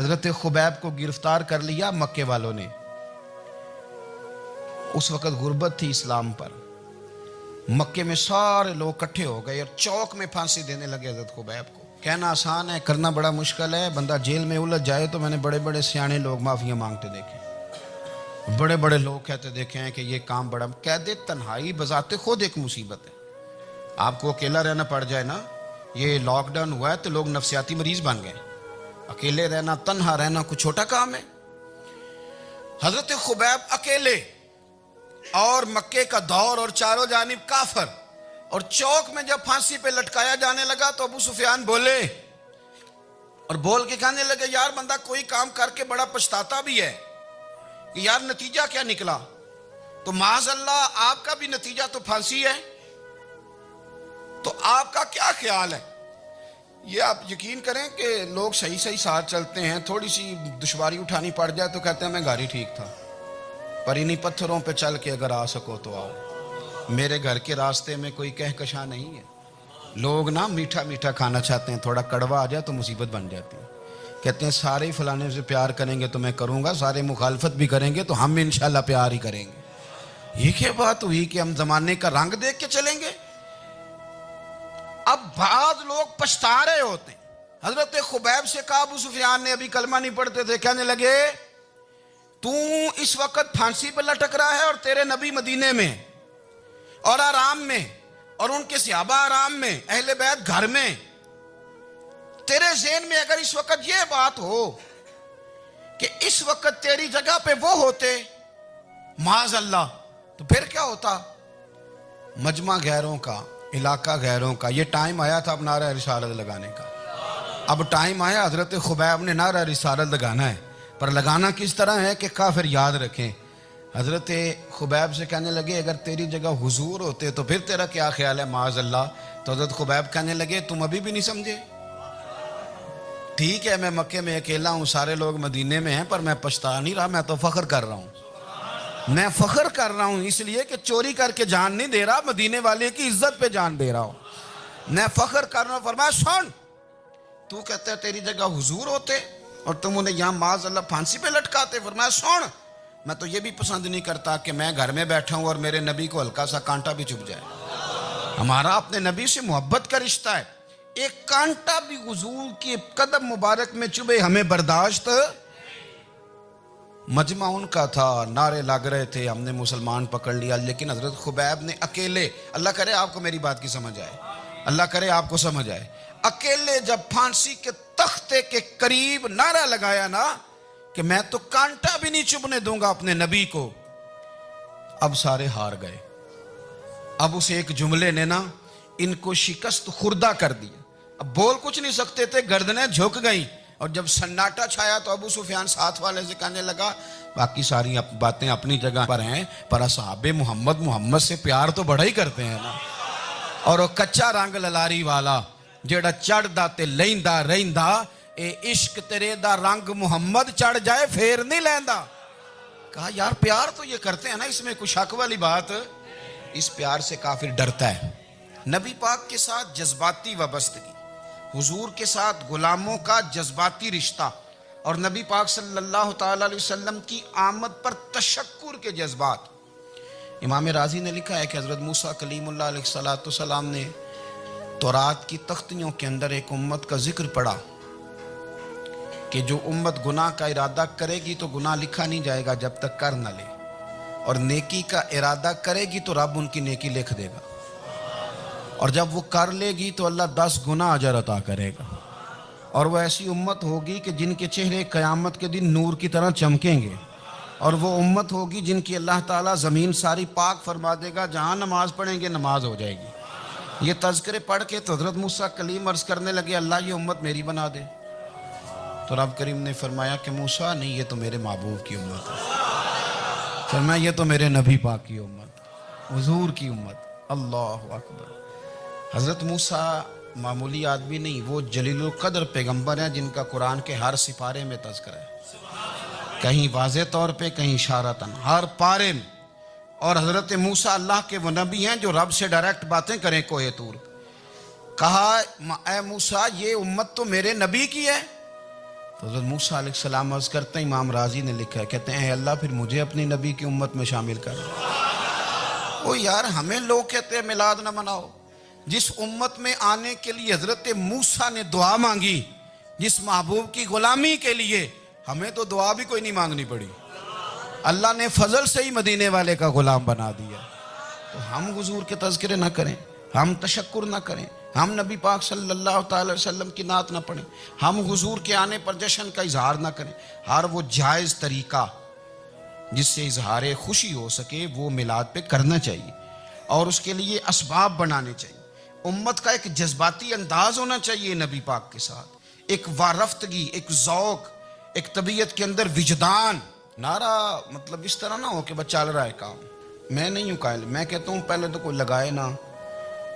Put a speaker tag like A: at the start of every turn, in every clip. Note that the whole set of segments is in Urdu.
A: حضرت خبیب کو گرفتار کر لیا مکے والوں نے. اس وقت غربت تھی اسلام پر. مکے میں سارے لوگ اکٹھے ہو گئے اور چوک میں پھانسی دینے لگے حضرت خبیب کو. کہنا آسان ہے، کرنا بڑا مشکل ہے. بندہ جیل میں الجھ جائے تو میں نے بڑے بڑے سیانے لوگ معافیاں مانگتے دیکھے، بڑے بڑے لوگ کہتے دیکھے ہیں کہ یہ کام بڑا. قید تنہائی بذات خود ایک مصیبت ہے. آپ کو اکیلا رہنا پڑ جائے نا، یہ لاک ڈاؤن ہوا ہے تو لوگ نفسیاتی مریض بن گئے. اکیلے رہنا، تنہا رہنا کوئی چھوٹا کام ہے؟ حضرت خبیب اکیلے، اور مکے کا دور اور چاروں جانب کافر، اور چوک میں جب پھانسی پہ لٹکایا جانے لگا تو ابو سفیان بولے اور بول کے کہنے لگے یار بندہ کوئی کام کر کے بڑا پچھتاتا بھی ہے کہ یار نتیجہ کیا نکلا. تو معاذ اللہ آپ کا بھی نتیجہ تو پھانسی ہے، تو آپ کا کیا خیال ہے؟ یہ آپ یقین کریں کہ لوگ صحیح صحیح ساتھ چلتے ہیں، تھوڑی سی دشواری اٹھانی پڑ جائے تو کہتے ہیں میں گاڑی ٹھیک تھا، پر انہی پتھروں پہ چل کے اگر آ سکو تو آؤ. میرے گھر کے راستے میں کوئی کہکشاں نہیں ہے. لوگ نا میٹھا میٹھا کھانا چاہتے ہیں، تھوڑا کڑوا آ جائے تو مصیبت بن جاتی ہے. کہتے ہیں سارے ہی فلانے سے پیار کریں گے تو میں کروں گا، سارے مخالفت بھی کریں گے تو ہم انشاءاللہ پیار ہی کریں گے. یہ کیا بات ہوئی کہ ہم زمانے کا رنگ دیکھ کے چلیں گے؟ اب بعض لوگ پچھتا رہے ہوتے ہیں. حضرت خبیب سے کہا، ابو سفیان نے ابھی کلمہ نہیں پڑھتے تھے، کہنے لگے تو اس وقت پھانسی پہ لٹک رہا ہے اور تیرے نبی مدینے میں اور آرام میں، اور ان کے صحابہ آرام میں، اہل بیت گھر میں. تیرے ذہن میں اگر اس وقت یہ بات ہو کہ اس وقت تیری جگہ پہ وہ ہوتے معاذ اللہ، تو پھر کیا ہوتا؟ مجمع غیروں کا، علاقہ غیروں کا. یہ ٹائم آیا تھا اب نعرہ رسالت لگانے کا. اب ٹائم آیا حضرت خبیب نے نعرہ رسالت لگانا ہے، پر لگانا کس طرح ہے کہ کافر یاد رکھیں. حضرت خبیب سے کہنے لگے اگر تیری جگہ حضور ہوتے تو پھر تیرا کیا خیال ہے معاذ اللہ؟ تو حضرت خبیب کہنے لگے تم ابھی بھی نہیں سمجھے. ٹھیک ہے میں مکے میں اکیلا ہوں، سارے لوگ مدینے میں ہیں، پر میں پچھتا نہیں رہا، میں تو فخر کر رہا ہوں. میں فخر کر رہا ہوں اس لیے کہ چوری کر کے جان نہیں دے رہا، مدینے والے کی عزت پہ جان دے رہا ہوں. میں فخر کر رہا ہوں. فرمایا سن، تو کہتا ہے تیری جگہ حضور ہوتے اور تم انہیں یہاں معاذ اللہ پھانسی پہ لٹکاتے. فرمایا سن، میں تو یہ بھی پسند نہیں کرتا کہ میں گھر میں بیٹھا ہوں اور میرے نبی کو ہلکا سا کانٹا بھی چبھ جائے. ہمارا اپنے نبی سے محبت کا رشتہ ہے. ایک کانٹا بھی حضور کے قدم مبارک میں چبھے ہمیں برداشت. مجمع ان کا تھا، نعرے لگ رہے تھے، ہم نے مسلمان پکڑ لیا. لیکن حضرت خبیب نے اکیلے، اللہ کرے آپ کو میری بات کی سمجھ آئے، اللہ کرے آپ کو سمجھ آئے، اکیلے جب پھانسی کے تختے کے قریب نعرہ لگایا نا کہ میں تو کانٹا بھی نہیں چبھنے دوں گا اپنے نبی کو. اب سارے ہار گئے. اب اس ایک جملے نے نا ان کو شکست خوردہ کر دیا. اب بول کچھ نہیں سکتے تھے، گردنیں جھک گئیں. اور جب سناٹا چھایا تو ابو سفیان ساتھ والے سے کہنے لگا باقی ساری باتیں اپنی جگہ پر ہیں، پر اصحاب محمد سے پیار تو بڑا ہی کرتے ہیں نا. اور وہ کچا رنگ للاری والا جیڑا چڑھ دا تے لیندا رہندا، اے عشق تیرے دا رنگ محمد چڑھ جائے پھر نہیں لیندا. کہا یار پیار تو یہ کرتے ہیں نا، اس میں کوئی شک والی بات؟ اس پیار سے کافر ڈرتا ہے. نبی پاک کے ساتھ جذباتی وابستگی، حضور کے ساتھ غلاموں کا جذباتی رشتہ، اور نبی پاک صلی اللہ تعالی علیہ وسلم کی آمد پر تشکر کے جذبات. امام رازی نے لکھا ہے کہ حضرت موسیٰ کلیم اللہ علیہ السلام نے تورات کی تختیوں کے اندر ایک امت کا ذکر پڑھا کہ جو امت گناہ کا ارادہ کرے گی تو گناہ لکھا نہیں جائے گا جب تک کر نہ لے، اور نیکی کا ارادہ کرے گی تو رب ان کی نیکی لکھ دے گا، اور جب وہ کر لے گی تو اللہ 10 گنا اجر عطا کرے گا. اور وہ ایسی امت ہوگی کہ جن کے چہرے قیامت کے دن نور کی طرح چمکیں گے، اور وہ امت ہوگی جن کی اللہ تعالیٰ زمین ساری پاک فرما دے گا، جہاں نماز پڑھیں گے نماز ہو جائے گی. یہ تذکرے پڑھ کے تو حضرت موسیٰ کلیم عرض کرنے لگے اللہ یہ امت میری بنا دے. تو رب کریم نے فرمایا کہ موسیٰ نہیں، یہ تو میرے محبوب کی امت ہے. فرمایا یہ تو میرے نبی پاک کی امت، حضور کی امت. اللہ اکبر. حضرت موسیٰ معمولی آدمی نہیں، وہ جلیل القدر پیغمبر ہیں جن کا قرآن کے ہر سپارے میں تذکرہ ہے، کہیں واضح طور پہ کہیں اشارتاً، ہر پارے میں. اور حضرت موسیٰ اللہ کے وہ نبی ہیں جو رب سے ڈائریکٹ باتیں کریں کوہ طور. کہا اے موسیٰ یہ امت تو میرے نبی کی ہے. تو حضرت موسیٰ علیہ السلام عرض کرتے ہیں، امام راضی نے لکھا ہے، کہتے ہیں اے اللہ پھر مجھے اپنی نبی کی امت میں شامل کر۔ وہ یار ہمیں لوگ کہتے ہیں میلاد نہ مناؤ، جس امت میں آنے کے لیے حضرت موسیٰ نے دعا مانگی، جس محبوب کی غلامی کے لیے، ہمیں تو دعا بھی کوئی نہیں مانگنی پڑی، اللہ نے فضل سے ہی مدینے والے کا غلام بنا دیا۔ تو ہم حضور کے تذکرے نہ کریں، ہم تشکر نہ کریں، ہم نبی پاک صلی اللہ تعالی وسلم کی نعت نہ پڑھیں، ہم حضور کے آنے پر جشن کا اظہار نہ کریں۔ ہر وہ جائز طریقہ جس سے اظہار خوشی ہو سکے وہ میلاد پہ کرنا چاہیے، اور اس کے لیے اسباب بنانے چاہیے۔ امت کا ایک جذباتی انداز ہونا چاہیے نبی پاک کے ساتھ، ایک وارفتگی، ایک ذوق، ایک طبیعت کے اندر وجدان۔ نعرہ مطلب اس طرح نہ ہو کہ بس چل رہا ہے کام، میں نہیں ہوں قائل، میں کہتا ہوں پہلے تو کوئی لگائے نہ،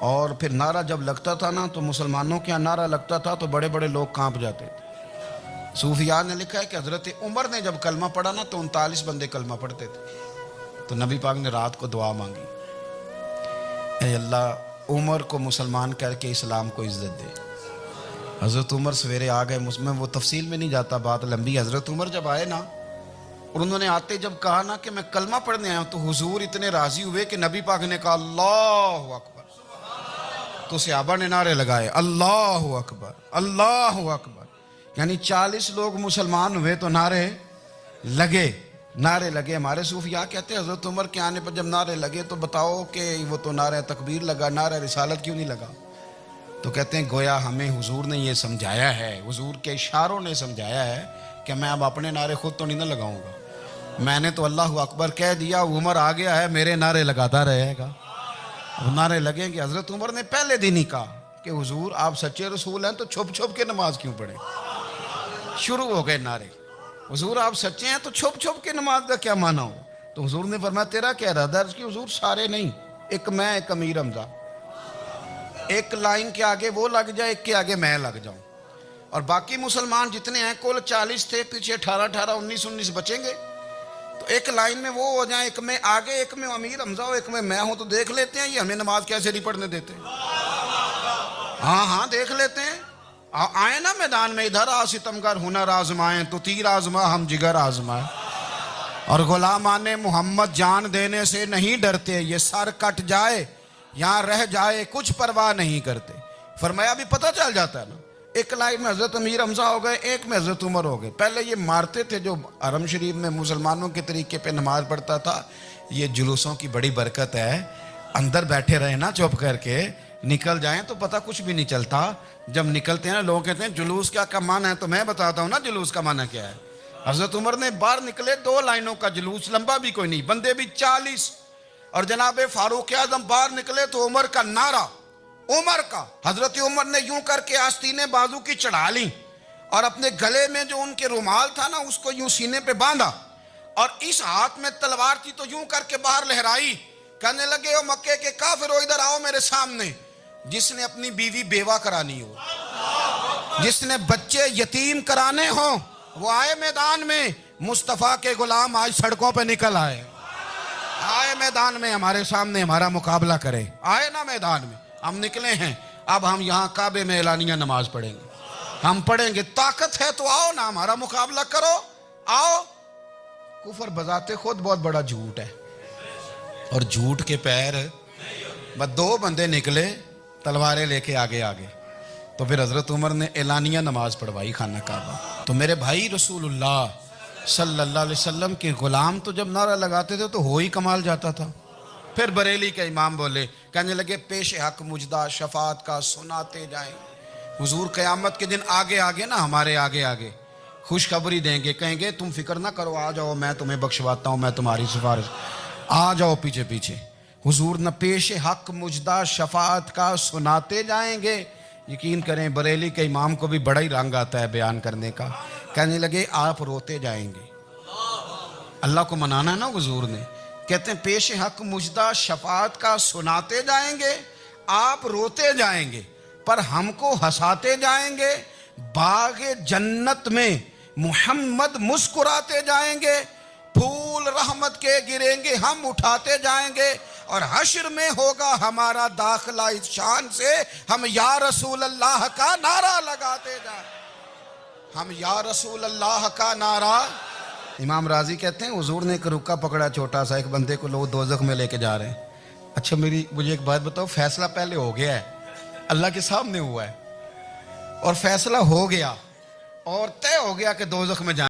A: اور پھر نعرہ جب لگتا تھا نا تو مسلمانوں کے یہاں نعرہ لگتا تھا تو بڑے بڑے لوگ کانپ جاتے تھے۔ صوفیاء نے لکھا ہے کہ حضرت عمر نے جب کلمہ پڑھا نا تو 39 بندے کلمہ پڑھتے تھے، تو نبی پاک نے رات کو دعا مانگی، اے اللہ عمر کو مسلمان کر کے اسلام کو عزت دے۔ حضرت عمر سویرے آ گئے، میں وہ تفصیل میں نہیں جاتا، بات لمبی۔ حضرت عمر جب آئے نا اور انہوں نے آتے جب کہا نا کہ میں کلمہ پڑھنے آیا ہوں، تو حضور اتنے راضی ہوئے کہ نبی پاک نے کہا اللہ اکبر، تو صحابہ نے نعرے لگائے اللہ اکبر اللہ اکبر، یعنی 40 لوگ مسلمان ہوئے تو نعرے لگے۔ ہمارے صوفیاء کہتے ہیں حضرت عمر کے آنے پر جب نعرے لگے تو بتاؤ کہ وہ تو نعرہ تکبیر لگا، نعرہ رسالت کیوں نہیں لگا؟ تو کہتے ہیں گویا ہمیں حضور نے یہ سمجھایا ہے، حضور کے اشاروں نے سمجھایا ہے کہ میں اب اپنے نعرے خود تو نہیں نہ لگاؤں گا، میں نے تو اللہ اکبر کہہ دیا، عمر آ گیا ہے میرے نعرے لگاتا رہے گا، اب نعرے لگیں گے۔ حضرت عمر نے پہلے دن ہی کہا کہ حضور آپ سچے رسول ہیں تو چھپ چھپ کے نماز کیوں پڑھیں؟ شروع ہو گئے نعرے، حضور آپ سچے ہیں تو چھپ چھپ کے نماز کا کیا معنی ہو؟ تو حضور نے فرمایا تیرا کیا ارادہ ہے؟ حضور سارے نہیں، ایک میں، ایک امیر حمزہ، ایک لائن کے آگے وہ لگ جائے، ایک کے آگے میں لگ جاؤں، اور باقی مسلمان جتنے ہیں کل 40 تھے، پیچھے 18 19 بچیں گے، تو ایک لائن میں وہ ہو جائیں، ایک میں آگے، ایک میں امیر حمزہ ہو، ایک میں ہوں، تو دیکھ لیتے ہیں یہ ہمیں نماز کیسے نہیں پڑھنے دیتے۔ ہاں دیکھ لیتے ہیں، آئے نا میدان میں، ادھر آ ستمگر ہنر آزمائیں، تو تیر آزما ہم جگر آزمائیں، اور غلامان محمد جان دینے سے نہیں ڈرتے، یہ سر کٹ جائے یہاں رہ جائے کچھ پرواہ نہیں کرتے۔ فرمایا بھی پتہ چل جاتا ہے نا، ایک لائن میں حضرت امیر حمزہ ہو گئے، ایک میں حضرت عمر ہو گئے۔ پہلے یہ مارتے تھے جو حرم شریف میں مسلمانوں کے طریقے پہ نماز پڑھتا تھا، یہ جلوسوں کی بڑی برکت ہے، اندر بیٹھے رہے نا چپ کر کے، نکل جائیں تو پتہ کچھ بھی نہیں چلتا۔ جب نکلتے ہیں نا لوگ کہتے ہیں جلوس کیا معنی ہے، تو میں بتاتا ہوں نا جلوس کا معنی کیا ہے۔ حضرت عمر نے باہر نکلے 2 لائنوں کا جلوس، لمبا بھی کوئی نہیں، بندے بھی 40، اور جناب فاروق اعظم باہر نکلے تو عمر کا نعرہ، عمر کا، حضرت عمر نے یوں کر کے آستینیں بازو کی چڑھا لیں، اور اپنے گلے میں جو ان کے رومال تھا نا اس کو یوں سینے پہ باندھا، اور اس ہاتھ میں تلوار تھی تو یوں کر کے باہر لہرائی، کہنے لگے او مکے کے کافرو ادھر آؤ میرے سامنے، جس نے اپنی بیوی بیوہ کرانی ہو، جس نے بچے یتیم کرانے ہوں، وہ آئے میدان میں، مصطفیٰ کے غلام آج سڑکوں پہ نکل آئے میدان میں، ہمارے سامنے ہمارا مقابلہ کرے، آئے نا میدان میں، ہم نکلے ہیں، اب ہم یہاں کعبے میں اعلانیہ نماز پڑھیں گے، ہم پڑھیں گے، طاقت ہے تو آؤ نا ہمارا مقابلہ کرو، آؤ۔ کفر بذات خود بہت بڑا جھوٹ ہے، اور جھوٹ کے پیر، بس 2 بندے نکلے تلواریں لے کے آگے، تو پھر حضرت عمر نے اعلانیہ نماز پڑھوائی خانہ کعبہ۔ تو میرے بھائی رسول اللہ صلی اللہ علیہ وسلم کے غلام تو جب نعرہ لگاتے تھے تو ہو ہی کمال جاتا تھا۔ پھر بریلی کے امام بولے، کہنے لگے پیش حق مجدہ شفاعت کا سناتے جائیں۔ حضور قیامت کے دن آگے نا، ہمارے آگے خوشخبری دیں گے، کہیں گے تم فکر نہ کرو، آ جاؤ میں تمہیں بخشواتا ہوں، میں تمہاری سفارش، آ جاؤ پیچھے۔ حضور نہ پیش حق مجدہ شفاعت کا سناتے جائیں گے۔ یقین کریں بریلی کے امام کو بھی بڑا ہی رنگ آتا ہے بیان کرنے کا، کہنے لگے آپ روتے جائیں گے، اللہ کو منانا ہے نا حضور نے، کہتے ہیں پیش حق مجدہ شفاعت کا سناتے جائیں گے، آپ روتے جائیں گے، پر ہم کو ہنساتے جائیں گے، باغ جنت میں محمد مسکراتے جائیں گے، پھول رحمت کے گریں گے ہم اٹھاتے جائیں گے، اور حشر میں ہوگا ہمارا داخلہ اس شان سے ہم یا رسول اللہ کا نعرہ لگاتے جائیں۔ ہم یا رسول اللہ کا نعرہ. امام راضی کہتے ہیں حضور نے ایک رکا پکڑا چھوٹا سا, ایک بندے کو لوگ دوزخ میں لے کے جا رہے ہیں. اچھا مجھے ایک بات بتاؤ, فیصلہ پہلے ہو گیا ہے, اللہ کے سامنے ہوا ہے, اور فیصلہ ہو گیا اور طے ہو گیا کہ دوزخ میں جانا